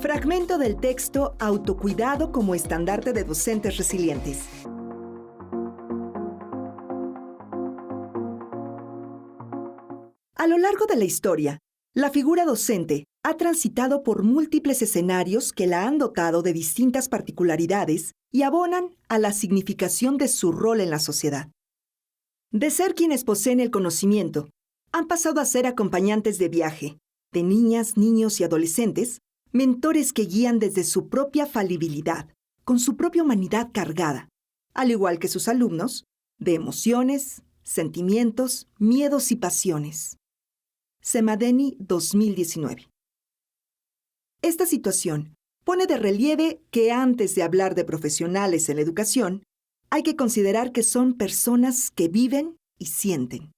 Fragmento del texto Autocuidado como estandarte de docentes resilientes. A lo largo de la historia, la figura docente ha transitado por múltiples escenarios que la han dotado de distintas particularidades y abonan a la significación de su rol en la sociedad. De ser quienes poseen el conocimiento, han pasado a ser acompañantes de viaje, de niñas, niños y adolescentes, mentores que guían desde su propia falibilidad, con su propia humanidad cargada, al igual que sus alumnos, de emociones, sentimientos, miedos y pasiones. Semadeni 2019. Esta situación pone de relieve que antes de hablar de profesionales en la educación, hay que considerar que son personas que viven y sienten.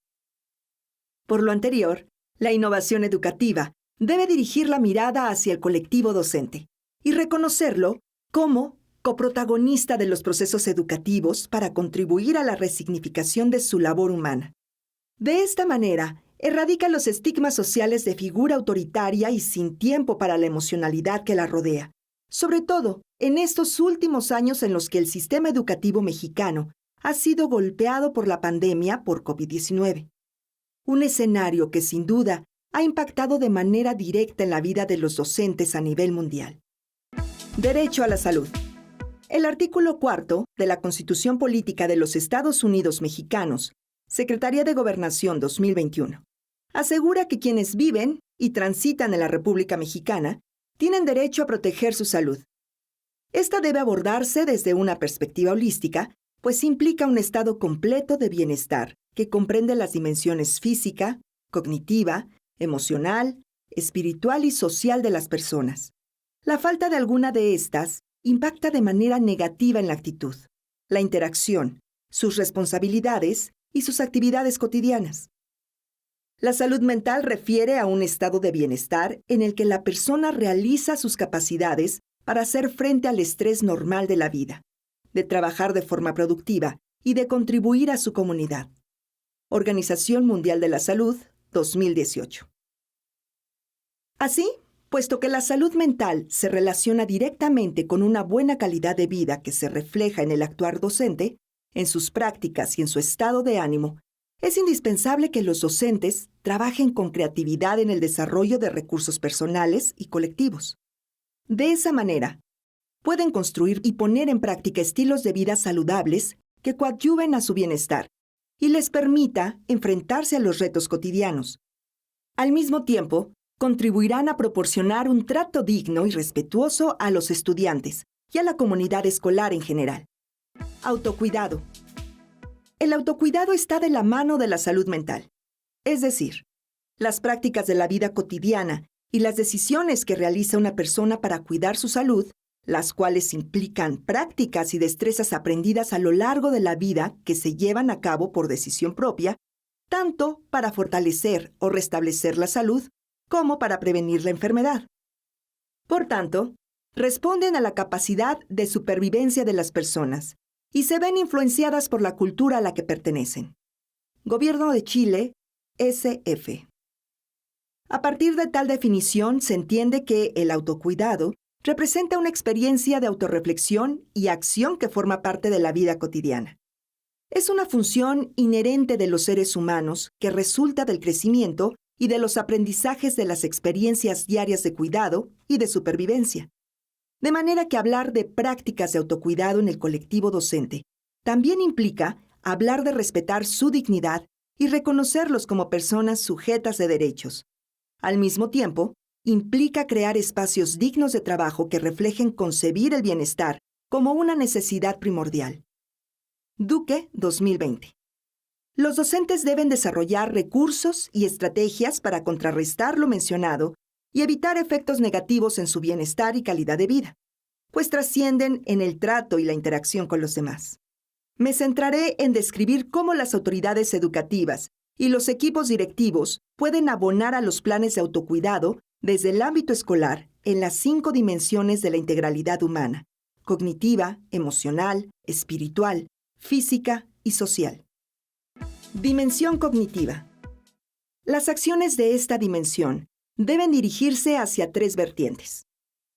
Por lo anterior, la innovación educativa debe dirigir la mirada hacia el colectivo docente y reconocerlo como coprotagonista de los procesos educativos para contribuir a la resignificación de su labor humana. De esta manera, erradica los estigmas sociales de figura autoritaria y sin tiempo para la emocionalidad que la rodea, sobre todo en estos últimos años en los que el sistema educativo mexicano ha sido golpeado por la pandemia por COVID-19. Un escenario que sin duda ha impactado de manera directa en la vida de los docentes a nivel mundial. Derecho a la salud. El artículo 4 de la Constitución Política de los Estados Unidos Mexicanos, Secretaría de Gobernación 2021, asegura que quienes viven y transitan en la República Mexicana tienen derecho a proteger su salud. Esta debe abordarse desde una perspectiva holística, pues implica un estado completo de bienestar que comprende las dimensiones física, cognitiva, emocional, espiritual y social de las personas. La falta de alguna de estas impacta de manera negativa en la actitud, la interacción, sus responsabilidades y sus actividades cotidianas. La salud mental refiere a un estado de bienestar en el que la persona realiza sus capacidades para hacer frente al estrés normal de la vida, de trabajar de forma productiva y de contribuir a su comunidad. Organización Mundial de la Salud, 2018. Así, puesto que la salud mental se relaciona directamente con una buena calidad de vida que se refleja en el actuar docente, en sus prácticas y en su estado de ánimo, es indispensable que los docentes trabajen con creatividad en el desarrollo de recursos personales y colectivos. De esa manera, pueden construir y poner en práctica estilos de vida saludables que coadyuven a su bienestar y les permita enfrentarse a los retos cotidianos. Al mismo tiempo, contribuirán a proporcionar un trato digno y respetuoso a los estudiantes y a la comunidad escolar en general. Autocuidado. El autocuidado está de la mano de la salud mental. Es decir, las prácticas de la vida cotidiana y las decisiones que realiza una persona para cuidar su salud, las cuales implican prácticas y destrezas aprendidas a lo largo de la vida que se llevan a cabo por decisión propia, tanto para fortalecer o restablecer la salud como para prevenir la enfermedad. Por tanto, responden a la capacidad de supervivencia de las personas y se ven influenciadas por la cultura a la que pertenecen. Gobierno de Chile, SF. A partir de tal definición se entiende que el autocuidado representa una experiencia de autorreflexión y acción que forma parte de la vida cotidiana. Es una función inherente de los seres humanos que resulta del crecimiento y de los aprendizajes de las experiencias diarias de cuidado y de supervivencia. De manera que hablar de prácticas de autocuidado en el colectivo docente también implica hablar de respetar su dignidad y reconocerlos como personas sujetas de derechos. Al mismo tiempo, implica crear espacios dignos de trabajo que reflejen concebir el bienestar como una necesidad primordial. Duque, 2020. Los docentes deben desarrollar recursos y estrategias para contrarrestar lo mencionado y evitar efectos negativos en su bienestar y calidad de vida, pues trascienden en el trato y la interacción con los demás. Me centraré en describir cómo las autoridades educativas y los equipos directivos pueden abonar a los planes de autocuidado desde el ámbito escolar en las 5 dimensiones de la integralidad humana: cognitiva, emocional, espiritual, física y social. Dimensión cognitiva. Las acciones de esta dimensión deben dirigirse hacia 3 vertientes: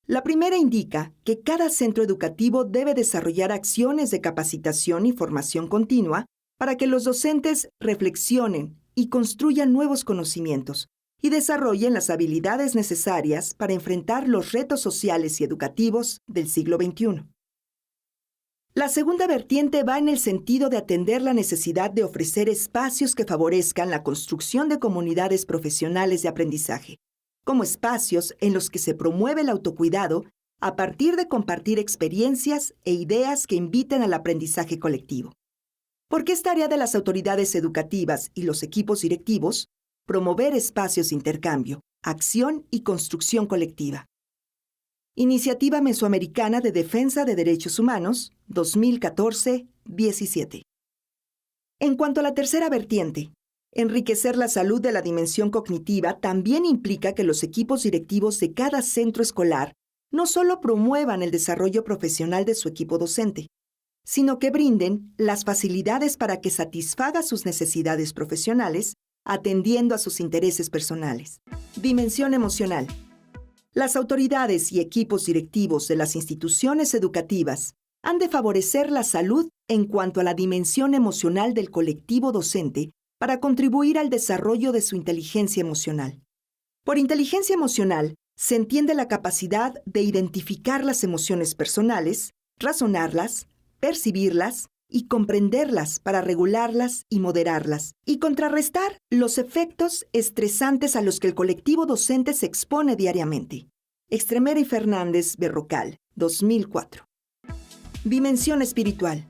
La primera indica que cada centro educativo debe desarrollar acciones de capacitación y formación continua para que los docentes reflexionen y construyan nuevos conocimientos y desarrollen las habilidades necesarias para enfrentar los retos sociales y educativos del siglo XXI. La segunda vertiente va en el sentido de atender la necesidad de ofrecer espacios que favorezcan la construcción de comunidades profesionales de aprendizaje, como espacios en los que se promueve el autocuidado a partir de compartir experiencias e ideas que inviten al aprendizaje colectivo. Porque es tarea de las autoridades educativas y los equipos directivos promover espacios de intercambio, acción y construcción colectiva. Iniciativa Mesoamericana de Defensa de Derechos Humanos, 2014-17. En cuanto a la tercera vertiente, enriquecer la salud de la dimensión cognitiva también implica que los equipos directivos de cada centro escolar no solo promuevan el desarrollo profesional de su equipo docente, sino que brinden las facilidades para que satisfaga sus necesidades profesionales, atendiendo a sus intereses personales. Dimensión emocional. Las autoridades y equipos directivos de las instituciones educativas han de favorecer la salud en cuanto a la dimensión emocional del colectivo docente para contribuir al desarrollo de su inteligencia emocional. Por inteligencia emocional se entiende la capacidad de identificar las emociones personales, razonarlas, percibirlas y comprenderlas para regularlas y moderarlas, y contrarrestar los efectos estresantes a los que el colectivo docente se expone diariamente. Extremera y Fernández Berrocal, 2004. Dimensión espiritual.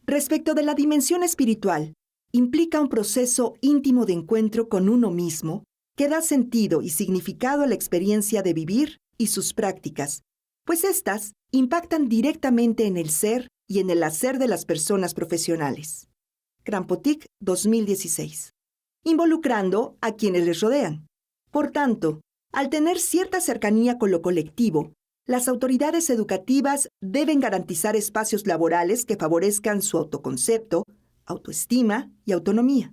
Respecto de la dimensión espiritual, implica un proceso íntimo de encuentro con uno mismo que da sentido y significado a la experiencia de vivir y sus prácticas, pues éstas impactan directamente en el ser y en el hacer de las personas profesionales. Krampotik, 2016. Involucrando a quienes les rodean. Por tanto, al tener cierta cercanía con lo colectivo, las autoridades educativas deben garantizar espacios laborales que favorezcan su autoconcepto, autoestima y autonomía.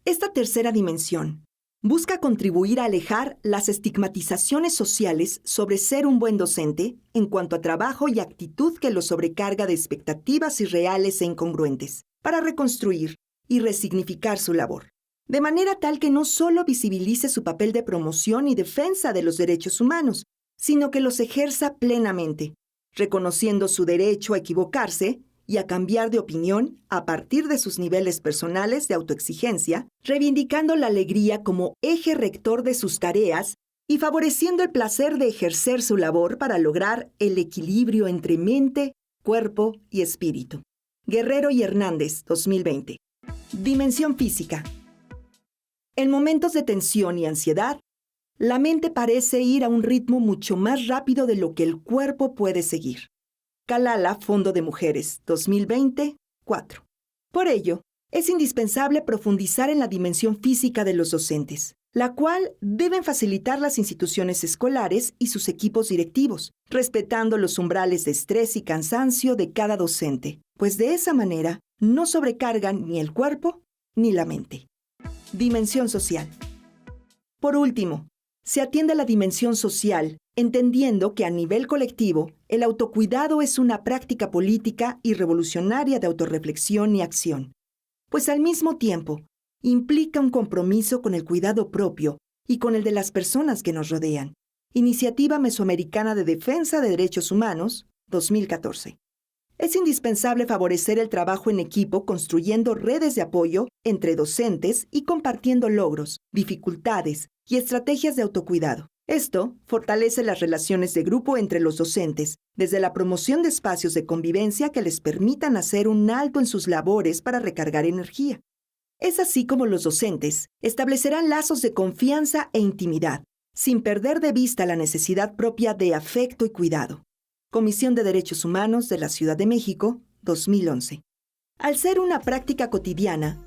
Esta tercera dimensión busca contribuir a alejar las estigmatizaciones sociales sobre ser un buen docente en cuanto a trabajo y actitud que lo sobrecarga de expectativas irreales e incongruentes, para reconstruir y resignificar su labor, de manera tal que no solo visibilice su papel de promoción y defensa de los derechos humanos, sino que los ejerza plenamente, reconociendo su derecho a equivocarse y a cambiar de opinión a partir de sus niveles personales de autoexigencia, reivindicando la alegría como eje rector de sus tareas y favoreciendo el placer de ejercer su labor para lograr el equilibrio entre mente, cuerpo y espíritu. Guerrero y Hernández, 2020. Dimensión física. En momentos de tensión y ansiedad, la mente parece ir a un ritmo mucho más rápido de lo que el cuerpo puede seguir. Kalala, Fondo de Mujeres, 2020, 4. Por ello, es indispensable profundizar en la dimensión física de los docentes, la cual deben facilitar las instituciones escolares y sus equipos directivos, respetando los umbrales de estrés y cansancio de cada docente, pues de esa manera no sobrecargan ni el cuerpo ni la mente. Dimensión social. Por último, se atiende a la dimensión social, entendiendo que a nivel colectivo, el autocuidado es una práctica política y revolucionaria de autorreflexión y acción, pues al mismo tiempo implica un compromiso con el cuidado propio y con el de las personas que nos rodean. Iniciativa Mesoamericana de Defensa de Derechos Humanos, 2014. Es indispensable favorecer el trabajo en equipo construyendo redes de apoyo entre docentes y compartiendo logros, dificultades y estrategias de autocuidado. Esto fortalece las relaciones de grupo entre los docentes, desde la promoción de espacios de convivencia que les permitan hacer un alto en sus labores para recargar energía. Es así como los docentes establecerán lazos de confianza e intimidad, sin perder de vista la necesidad propia de afecto y cuidado. Comisión de Derechos Humanos de la Ciudad de México, 2011. Al ser una práctica cotidiana,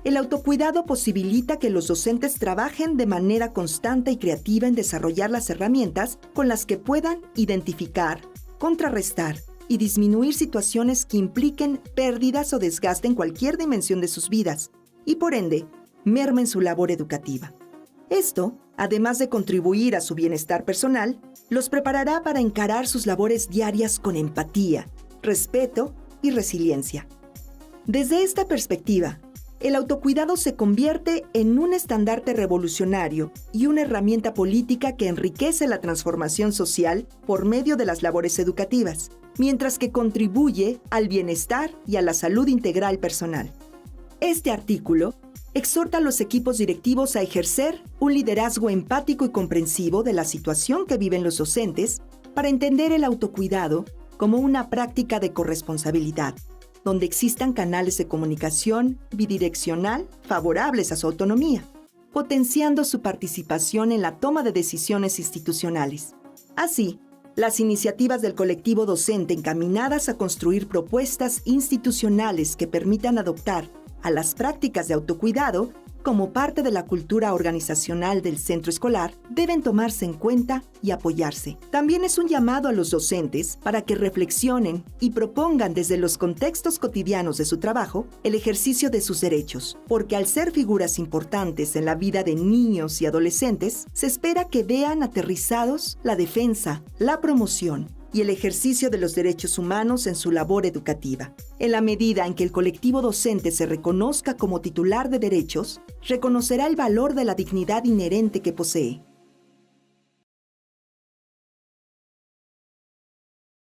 el autocuidado posibilita que los docentes trabajen de manera constante y creativa en desarrollar las herramientas con las que puedan identificar, contrarrestar y disminuir situaciones que impliquen pérdidas o desgaste en cualquier dimensión de sus vidas y, por ende, mermen su labor educativa. Esto Además de contribuir a su bienestar personal, los preparará para encarar sus labores diarias con empatía, respeto y resiliencia. Desde esta perspectiva, el autocuidado se convierte en un estandarte revolucionario y una herramienta política que enriquece la transformación social por medio de las labores educativas, mientras que contribuye al bienestar y a la salud integral personal. Este artículo exhorta a los equipos directivos a ejercer un liderazgo empático y comprensivo de la situación que viven los docentes para entender el autocuidado como una práctica de corresponsabilidad, donde existan canales de comunicación bidireccional favorables a su autonomía, potenciando su participación en la toma de decisiones institucionales. Así, las iniciativas del colectivo docente encaminadas a construir propuestas institucionales que permitan adoptar a las prácticas de autocuidado como parte de la cultura organizacional del centro escolar deben tomarse en cuenta y apoyarse. También es un llamado a los docentes para que reflexionen y propongan desde los contextos cotidianos de su trabajo el ejercicio de sus derechos, porque al ser figuras importantes en la vida de niños y adolescentes, se espera que vean aterrizados la defensa, la promoción y el ejercicio de los derechos humanos en su labor educativa. En la medida en que el colectivo docente se reconozca como titular de derechos, reconocerá el valor de la dignidad inherente que posee.